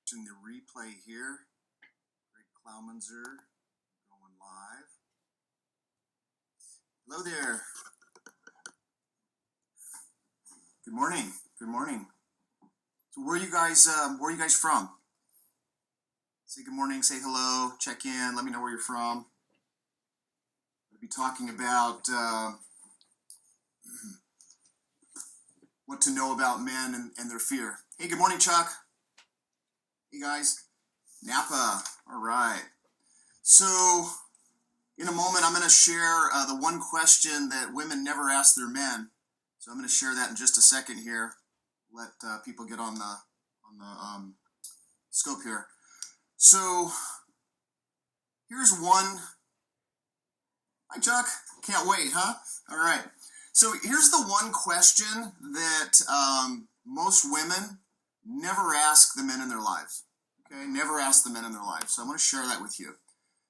watching the replay here. Clowminzer going live. Hello there. Good morning. Good morning. So where are you guys from? Say good morning, say hello, check in, let me know where you're from. We'll be talking about what to know about men and their fear. Hey, good morning, Chuck. Hey guys. Napa. All right. So in a moment, I'm going to share the one question that women never ask their men. So I'm going to share that in just a second here. Let people get on the scope here. So here's one. Hi, Chuck. Can't wait, huh? All right. So here's the one question that most women never ask the men in their lives. Okay, never ask the men in their lives. So I'm going to share that with you.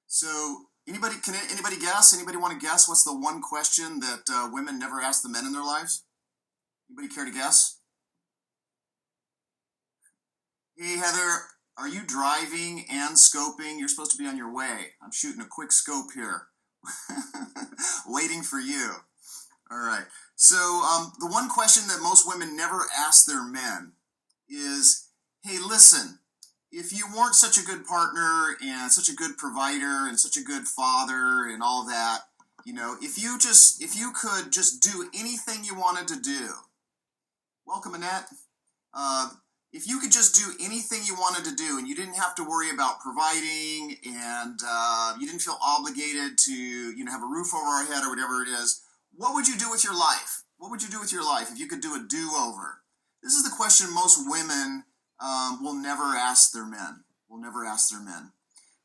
So anybody guess? Anybody want to guess what's the one question that women never ask the men in their lives? Anybody care to guess? Hey, Heather, are you driving and scoping? You're supposed to be on your way. I'm shooting a quick scope here. Waiting for you. All right. So the one question that most women never ask their men is, hey, listen, if you weren't such a good partner and such a good provider and such a good father and all that, you know, if you could just do anything you wanted to do. Welcome, Annette. If you could just do anything you wanted to do and you didn't have to worry about providing and you didn't feel obligated to, you know, have a roof over our head or whatever it is, what would you do with your life? What would you do with your life if you could do a do-over? This is the question most women will never ask their men. Will never ask their men.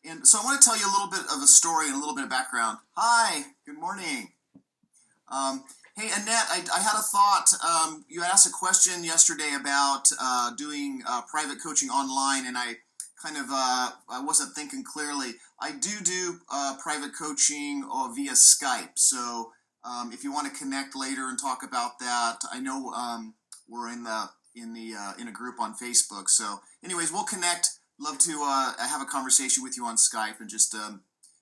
And so I want to tell you a little bit of a story and a little bit of background. Hi, good morning. Hey, Annette, I had a thought. You asked a question yesterday about doing private coaching online, and I kind of I wasn't thinking clearly. I do private coaching via Skype. So if you want to connect later and talk about that, I know we're in a group on Facebook. So, anyways, we'll connect. Love to have a conversation with you on Skype and just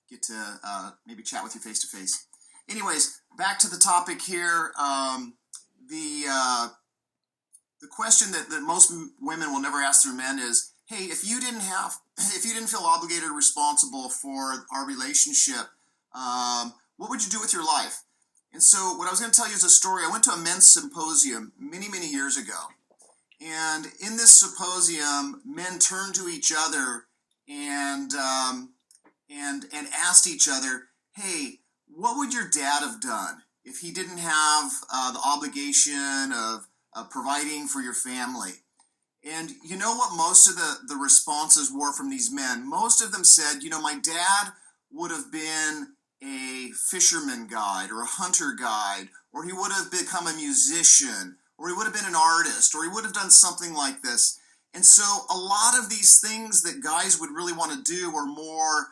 get to maybe chat with you face to face. Anyways, back to the topic here. The question that most women will never ask their men is, hey, if you didn't feel obligated or responsible for our relationship, what would you do with your life? And so what I was going to tell you is a story. I went to a men's symposium many, many years ago. And in this symposium, men turned to each other and asked each other, hey, what would your dad have done if he didn't have the obligation of providing for your family? And you know what most of the responses were from these men? Most of them said, you know, my dad would have been a fisherman guide or a hunter guide, or he would have become a musician, or he would have been an artist, or he would have done something like this. And so a lot of these things that guys would really want to do were more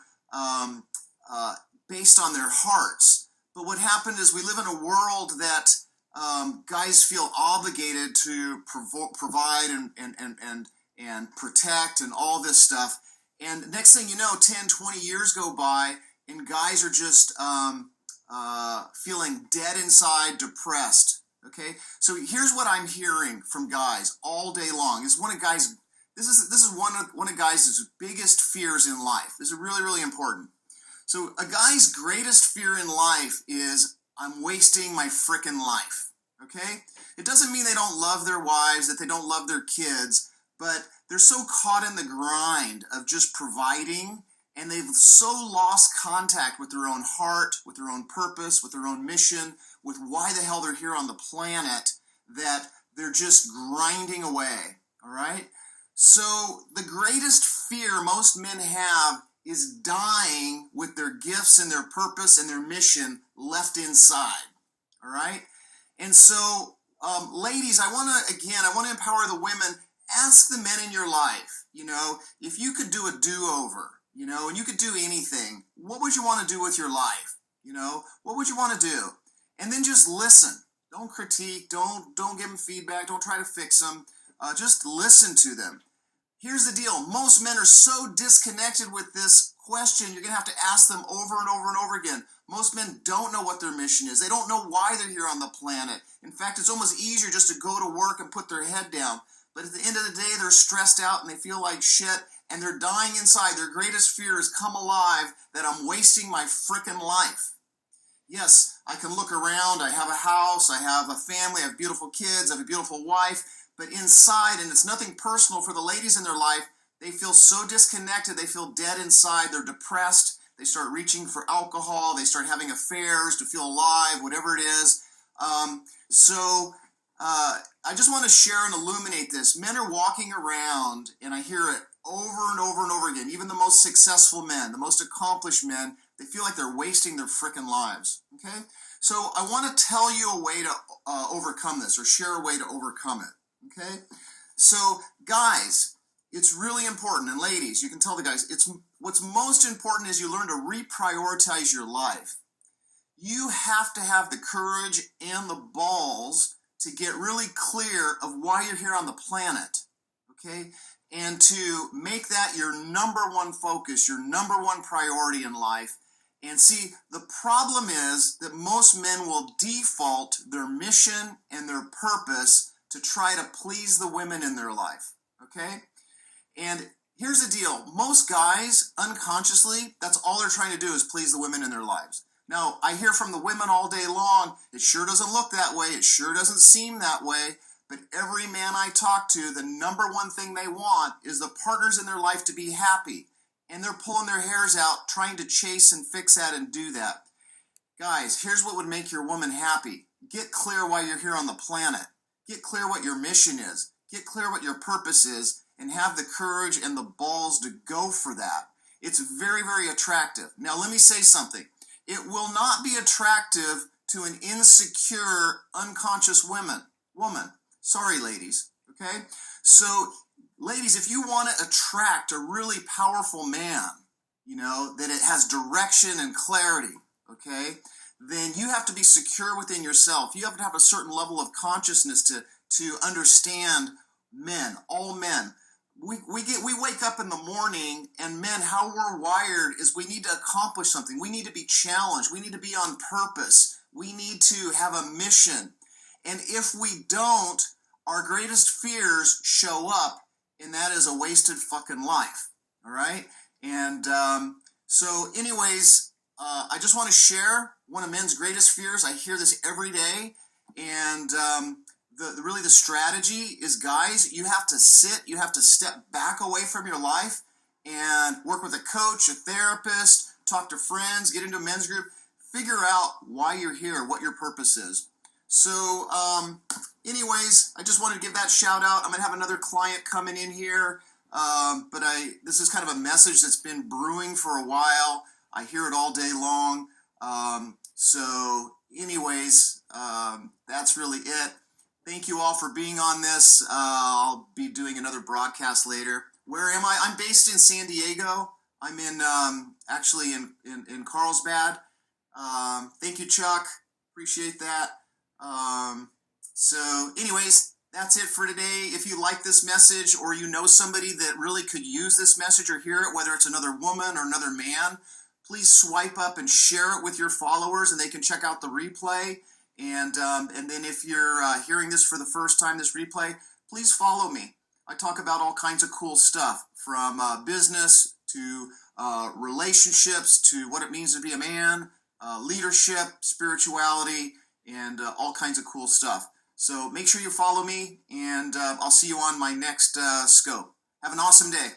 based on their hearts. But what happened is we live in a world that guys feel obligated to provide and protect and all this stuff. And next thing you know, 10, 20 years go by and guys are just feeling dead inside, depressed. Okay, so here's what I'm hearing from guys all day long. This is one of guys' biggest fears in life. This is really, really important. So a guy's greatest fear in life is, I'm wasting my frickin' life. Okay? It doesn't mean they don't love their wives, that they don't love their kids, but they're so caught in the grind of just providing, and they've so lost contact with their own heart, with their own purpose, with their own mission, with why the hell they're here on the planet, that they're just grinding away. All right? So the greatest fear most men have is dying with their gifts and their purpose and their mission left inside. All right? And so, ladies, I want to empower the women. Ask the men in your life, you know, if you could do a do-over, you know, and you could do anything, what would you want to do with your life? You know, what would you want to do? And then just listen. Don't critique. Don't give them feedback. Don't try to fix them. Just listen to them. here's the deal. Most men are so disconnected with this question, you're going to have to ask them over and over and over again. Most men don't know what their mission is. They don't know why they're here on the planet. In fact, it's almost easier just to go to work and put their head down. But at the end of the day, they're stressed out and they feel like shit, and they're dying inside. Their greatest fear is come alive, that I'm wasting my frickin' life. Yes, I can look around, I have a house, I have a family, I have beautiful kids, I have a beautiful wife, but inside, and it's nothing personal for the ladies in their life, they feel so disconnected, they feel dead inside, they're depressed, they start reaching for alcohol, they start having affairs to feel alive, whatever it is. I just want to share and illuminate this. Men are walking around, and I hear it over and over and over again, even the most successful men, the most accomplished men, they feel like they're wasting their frickin' lives, okay? So I want to tell you a way to overcome this, or share a way to overcome it, okay? So guys, it's really important, and ladies, you can tell the guys, what's most important is you learn to reprioritize your life. You have to have the courage and the balls to get really clear of why you're here on the planet, okay? And to make that your number one focus, your number one priority in life. And see, the problem is that most men will default their mission and their purpose to try to please the women in their life, okay? And here's the deal. Most guys, unconsciously, that's all they're trying to do is please the women in their lives. Now, I hear from the women all day long, it sure doesn't look that way, it sure doesn't seem that way, but every man I talk to, the number one thing they want is the partners in their life to be happy. And they're pulling their hairs out, trying to chase and fix that and do that. Guys, here's what would make your woman happy. Get clear why you're here on the planet. Get clear what your mission is. Get clear what your purpose is, and have the courage and the balls to go for that. It's very, very attractive. Now, let me say something. It will not be attractive to an insecure, unconscious woman. Sorry, ladies, okay? So, ladies, if you want to attract a really powerful man, you know, that it has direction and clarity, okay, then you have to be secure within yourself. You have to have a certain level of consciousness to understand men, all men. We wake up in the morning, and men, how we're wired is we need to accomplish something. We need to be challenged. We need to be on purpose. We need to have a mission. And if we don't, our greatest fears show up, and that is a wasted fucking life, all right? And so anyways, I just want to share one of men's greatest fears. I hear this every day, and really the strategy is, guys, you have to step back away from your life and work with a coach, a therapist, talk to friends, get into a men's group, figure out why you're here, what your purpose is. So anyways, I just wanted to give that shout out. I'm going to have another client coming in here, but this is kind of a message that's been brewing for a while. I hear it all day long. So anyways, that's really it. Thank you all for being on this. I'll be doing another broadcast later. Where am I? I'm based in San Diego. I'm actually in Carlsbad. Thank you, Chuck. Appreciate that. So anyways, that's it for today. If you like this message, or you know somebody that really could use this message or hear it, whether it's another woman or another man, please swipe up and share it with your followers, and they can check out the replay. And then if you're hearing this for the first time, this replay, please follow me. I talk about all kinds of cool stuff, from business to relationships to what it means to be a man, leadership, spirituality, and all kinds of cool stuff. So make sure you follow me, and I'll see you on my next scope. Have an awesome day.